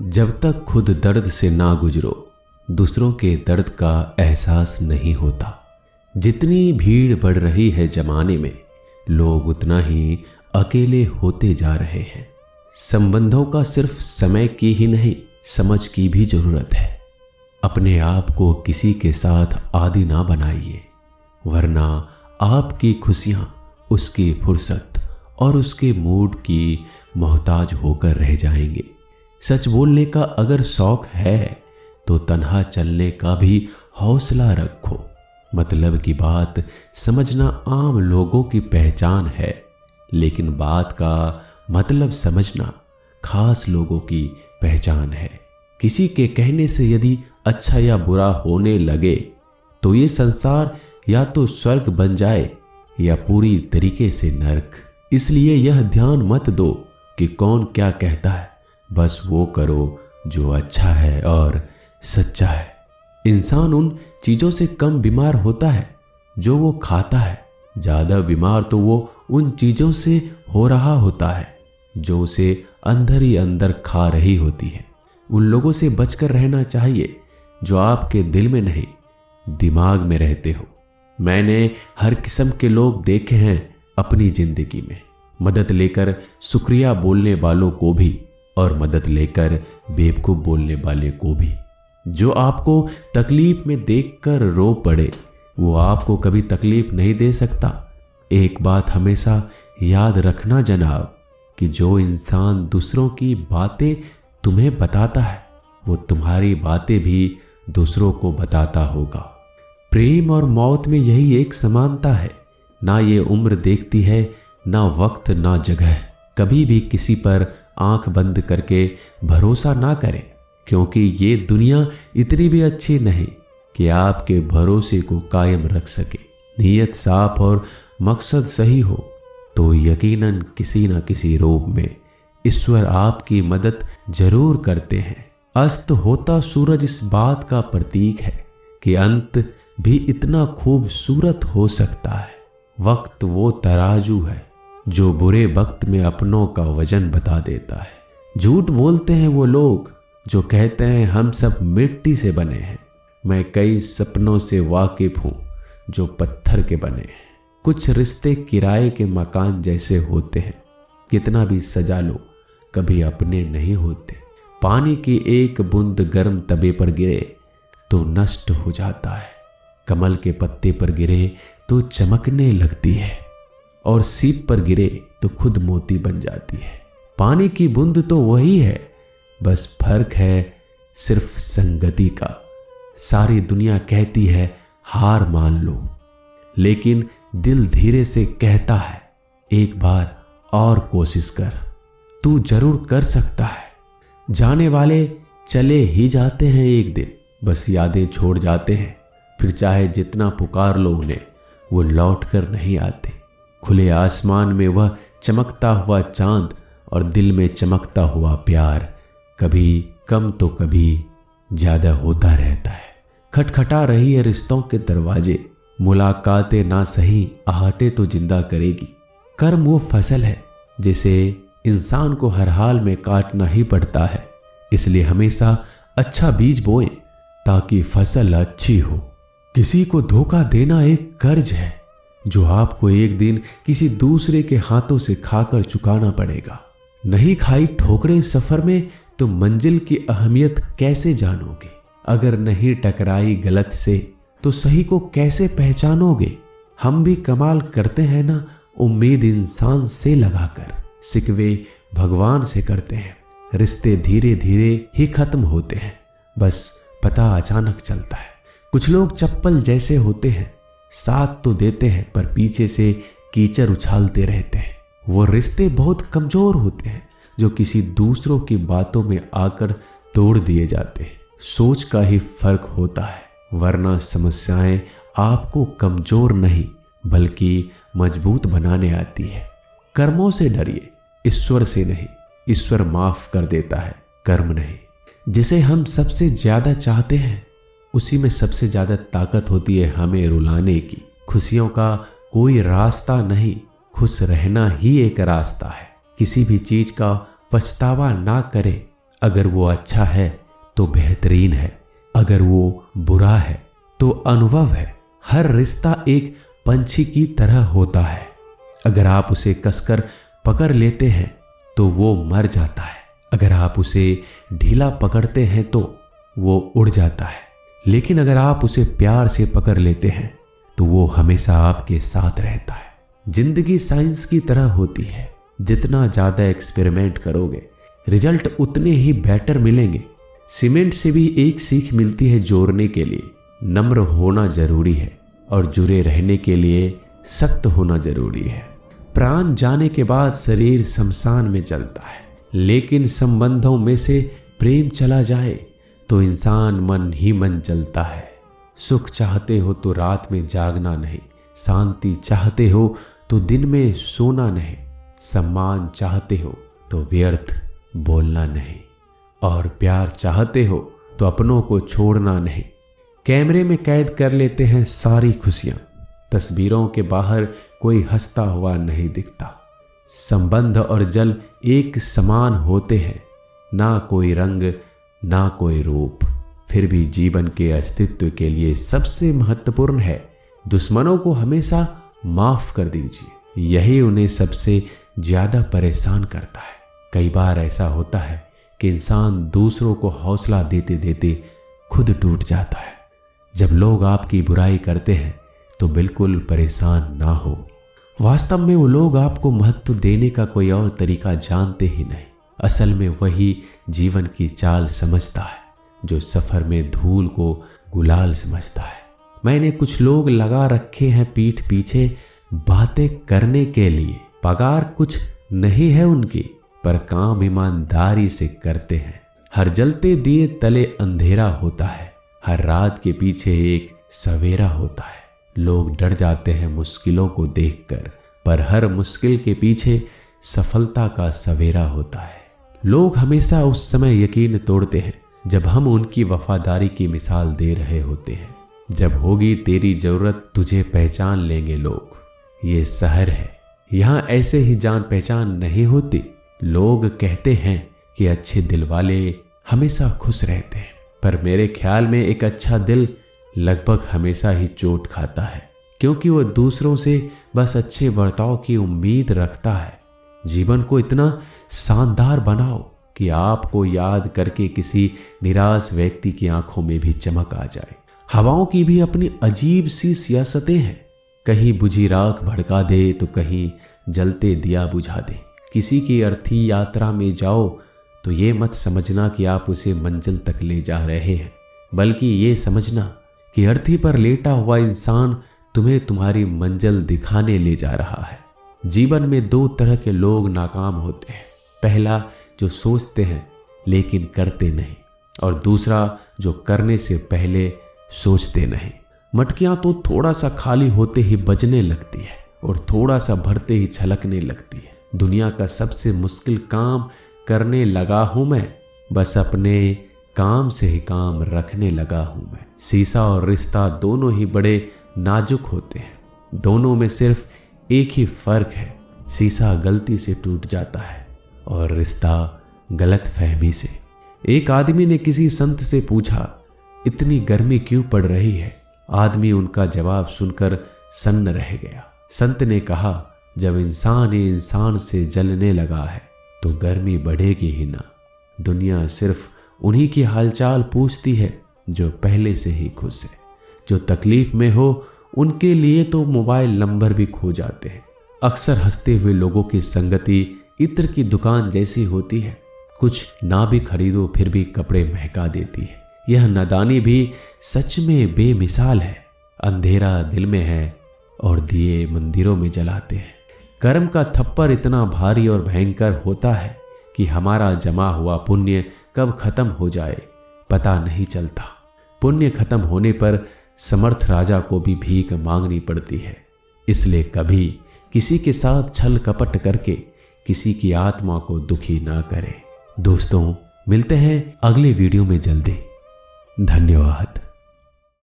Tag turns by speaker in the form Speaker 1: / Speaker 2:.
Speaker 1: जब तक खुद दर्द से ना गुजरो दूसरों के दर्द का एहसास नहीं होता। जितनी भीड़ बढ़ रही है जमाने में, लोग उतना ही अकेले होते जा रहे हैं। संबंधों का सिर्फ समय की ही नहीं, समझ की भी जरूरत है। अपने आप को किसी के साथ आदी ना बनाइए, वरना आपकी खुशियां उसकी फुर्सत और उसके मूड की मोहताज होकर रह जाएंगे। सच बोलने का अगर शौक है तो तन्हा चलने का भी हौसला रखो। मतलब की बात समझना आम लोगों की पहचान है, लेकिन बात का मतलब समझना खास लोगों की पहचान है। किसी के कहने से यदि अच्छा या बुरा होने लगे तो ये संसार या तो स्वर्ग बन जाए या पूरी तरीके से नर्क। इसलिए यह ध्यान मत दो कि कौन क्या कहता है, बस वो करो जो अच्छा है और सच्चा है। इंसान उन चीजों से कम बीमार होता है जो वो खाता है, ज्यादा बीमार तो वो उन चीजों से हो रहा होता है जो उसे अंदर ही अंदर खा रही होती है। उन लोगों से बचकर रहना चाहिए जो आपके दिल में नहीं, दिमाग में रहते हो। मैंने हर किस्म के लोग देखे हैं अपनी जिंदगी में, मदद लेकर शुक्रिया बोलने वालों को भी और मदद लेकर बेवकूफ बोलने वाले को भी। जो आपको तकलीफ में देखकर रो पड़े वो आपको कभी तकलीफ नहीं दे सकता। एक बात हमेशा याद रखना जनाब, कि जो इंसान दूसरों की बातें तुम्हें बताता है वो तुम्हारी बातें भी दूसरों को बताता होगा। प्रेम और मौत में यही एक समानता है, ना ये उम्र देखती है, ना वक्त, ना जगह। कभी भी किसी पर आंख बंद करके भरोसा ना करें, क्योंकि ये दुनिया इतनी भी अच्छी नहीं कि आपके भरोसे को कायम रख सके। नीयत साफ और मकसद सही हो तो यकीनन किसी न किसी रूप में ईश्वर आपकी मदद जरूर करते हैं। अस्त होता सूरज इस बात का प्रतीक है कि अंत भी इतना खूबसूरत हो सकता है। वक्त वो तराजू है जो बुरे वक्त में अपनों का वजन बता देता है। झूठ बोलते हैं वो लोग जो कहते हैं हम सब मिट्टी से बने हैं। मैं कई सपनों से वाकिफ हूं जो पत्थर के बने हैं। कुछ रिश्ते किराए के मकान जैसे होते हैं, कितना भी सजा लो कभी अपने नहीं होते। पानी की एक बूंद गर्म तवे पर गिरे तो नष्ट हो जाता है, कमल के पत्ते पर गिरे तो चमकने लगती है, और सीप पर गिरे तो खुद मोती बन जाती है। पानी की बूंद तो वही है, बस फर्क है सिर्फ संगति का। सारी दुनिया कहती है हार मान लो, लेकिन दिल धीरे से कहता है एक बार और कोशिश कर, तू जरूर कर सकता है। जाने वाले चले ही जाते हैं एक दिन, बस यादें छोड़ जाते हैं। फिर चाहे जितना पुकार लो उन्हें, वो लौट कर नहीं आते। खुले आसमान में वह चमकता हुआ चांद और दिल में चमकता हुआ प्यार कभी कम तो कभी ज्यादा होता रहता है। खटखटा रही है रिश्तों के दरवाजे, मुलाकातें ना सही आहटे तो जिंदा करेगी। कर्म वो फसल है जिसे इंसान को हर हाल में काटना ही पड़ता है। इसलिए हमेशा अच्छा बीज बोएं ताकि फसल अच्छी हो। किसी को धोखा देना एक कर्ज है जो आपको एक दिन किसी दूसरे के हाथों से खाकर चुकाना पड़ेगा। नहीं खाई ठोकरें सफर में तो मंजिल की अहमियत कैसे जानोगे? अगर नहीं टकराई गलत से तो सही को कैसे पहचानोगे? हम भी कमाल करते हैं ना, उम्मीद इंसान से लगाकर, सिकवे भगवान से करते हैं। रिश्ते धीरे धीरे ही खत्म होते हैं, बस पता अचानक चलता है। कुछ लोग चप्पल जैसे होते हैं, साथ तो देते हैं पर पीछे से कीचड़ उछालते रहते हैं। वो रिश्ते बहुत कमजोर होते हैं जो किसी दूसरों की बातों में आकर तोड़ दिए जाते हैं। सोच का ही फर्क होता है, वरना समस्याएं आपको कमजोर नहीं बल्कि मजबूत बनाने आती है। कर्मों से डरिए, ईश्वर से नहीं। ईश्वर माफ कर देता है, कर्म नहीं। जिसे हम सबसे ज्यादा चाहते हैं उसी में सबसे ज्यादा ताकत होती है हमें रुलाने की। खुशियों का कोई रास्ता नहीं, खुश रहना ही एक रास्ता है। किसी भी चीज का पछतावा ना करें अगर वो अच्छा है तो बेहतरीन है, अगर वो बुरा है तो अनुभव है। हर रिश्ता एक पंछी की तरह होता है, अगर आप उसे कसकर पकड़ लेते हैं तो वो मर जाता है, अगर आप उसे ढीला पकड़ते हैं तो वो उड़ जाता है, लेकिन अगर आप उसे प्यार से पकड़ लेते हैं तो वो हमेशा आपके साथ रहता है। जिंदगी साइंस की तरह होती है, जितना ज्यादा एक्सपेरिमेंट करोगे रिजल्ट उतने ही बेटर मिलेंगे। सीमेंट से भी एक सीख मिलती है जोड़ने के लिए, नम्र होना जरूरी है और जुड़े रहने के लिए सख्त होना जरूरी है। प्राण जाने के बाद शरीर शमशान में जलता है, लेकिन संबंधों में से प्रेम चला जाए तो इंसान मन ही मन जलता है। सुख चाहते हो तो रात में जागना नहीं, शांति चाहते हो तो दिन में सोना नहीं, सम्मान चाहते हो तो व्यर्थ बोलना नहीं, और प्यार चाहते हो तो अपनों को छोड़ना नहीं। कैमरे में कैद कर लेते हैं सारी खुशियां, तस्वीरों के बाहर कोई हंसता हुआ नहीं दिखता। संबंध और जल एक समान होते हैं, ना कोई रंग ना कोई रूप, फिर भी जीवन के अस्तित्व के लिए सबसे महत्वपूर्ण है दुश्मनों को हमेशा माफ कर दीजिए, यही उन्हें सबसे ज्यादा परेशान करता है। कई बार ऐसा होता है कि इंसान दूसरों को हौसला देते देते खुद टूट जाता है। जब लोग आपकी बुराई करते हैं तो बिल्कुल परेशान ना हो, वास्तव में वो लोग आपको महत्व देने का कोई और तरीका जानते ही नहीं। असल में वही जीवन की चाल समझता है जो सफर में धूल को गुलाल समझता है। मैंने कुछ लोग लगा रखे हैं पीठ पीछे बातें करने के लिए, पगार कुछ नहीं है उनकी, पर काम ईमानदारी से करते हैं। हर जलते दिए तले अंधेरा होता है, हर रात के पीछे एक सवेरा होता है। लोग डर जाते हैं मुश्किलों को देखकर, पर हर मुश्किल के पीछे सफलता का सवेरा होता है। लोग हमेशा उस समय यकीन तोड़ते हैं जब हम उनकी वफादारी की मिसाल दे रहे होते हैं। जब होगी तेरी जरूरत तुझे पहचान लेंगे लोग। ये शहर है, यहाँ ऐसे ही जान पहचान नहीं होती। लोग कहते हैं कि अच्छे दिल वाले हमेशा खुश रहते हैं, पर मेरे ख्याल में एक अच्छा दिल लगभग हमेशा ही चोट खाता है, क्योंकि वह दूसरों से बस अच्छे बर्ताव की उम्मीद रखता है। जीवन को इतना शानदार बनाओ कि आपको याद करके किसी निराश व्यक्ति की आंखों में भी चमक आ जाए। हवाओं की भी अपनी अजीब सी सियासतें हैं, कहीं बुझी राख भड़का दे तो कहीं जलते दिया बुझा दे। किसी की अर्थी यात्रा में जाओ तो ये मत समझना कि आप उसे मंजिल तक ले जा रहे हैं, बल्कि ये समझना कि अर्थी पर लेटा हुआ इंसान तुम्हें तुम्हारी मंजिल दिखाने ले जा रहा है। जीवन में दो तरह के लोग नाकाम होते हैं, पहला जो सोचते हैं लेकिन करते नहीं, और दूसरा जो करने से पहले सोचते नहीं। मटकियां तो थोड़ा सा खाली होते ही बजने लगती है और थोड़ा सा भरते ही छलकने लगती है। दुनिया का सबसे मुश्किल काम करने लगा हूं मैं, बस अपने काम से ही काम रखने लगा हूं मैं। शीशा और रिश्ता दोनों ही बड़े नाजुक होते हैं, दोनों में सिर्फ एक ही फर्क है, शीशा गलती से टूट जाता है और रिश्ता गलत फहमी से। एक आदमी ने किसी संत से पूछा, इतनी गर्मी क्यों पड़ रही है? आदमी उनका जवाब सुनकर सन्न रह गया। संत ने कहा, जब इंसान ही इंसान से जलने लगा है तो गर्मी बढ़ेगी ही ना। दुनिया सिर्फ उन्हीं की हालचाल पूछती है जो पहले से ही खुश है। जो तकलीफ में हो उनके लिए तो मोबाइल नंबर भी खो जाते हैं। अक्सर हंसते हुए लोगों की संगति इत्र की दुकान जैसी होती है, कुछ ना भी खरीदो फिर भी कपड़े महका देती है। यह नादानी भी सच में बेमिसाल है। अंधेरा दिल में है और दिए मंदिरों में जलाते हैं। कर्म का थप्पड़ इतना भारी और भयंकर होता है कि हमारा जमा हुआ पुण्य कब खत्म हो जाए पता नहीं चलता। पुण्य खत्म होने पर समर्थ राजा को भी भीख मांगनी पड़ती है। इसलिए कभी किसी के साथ छल कपट करके किसी की आत्मा को दुखी ना करें। दोस्तों, मिलते हैं अगले वीडियो में जल्दी। धन्यवाद।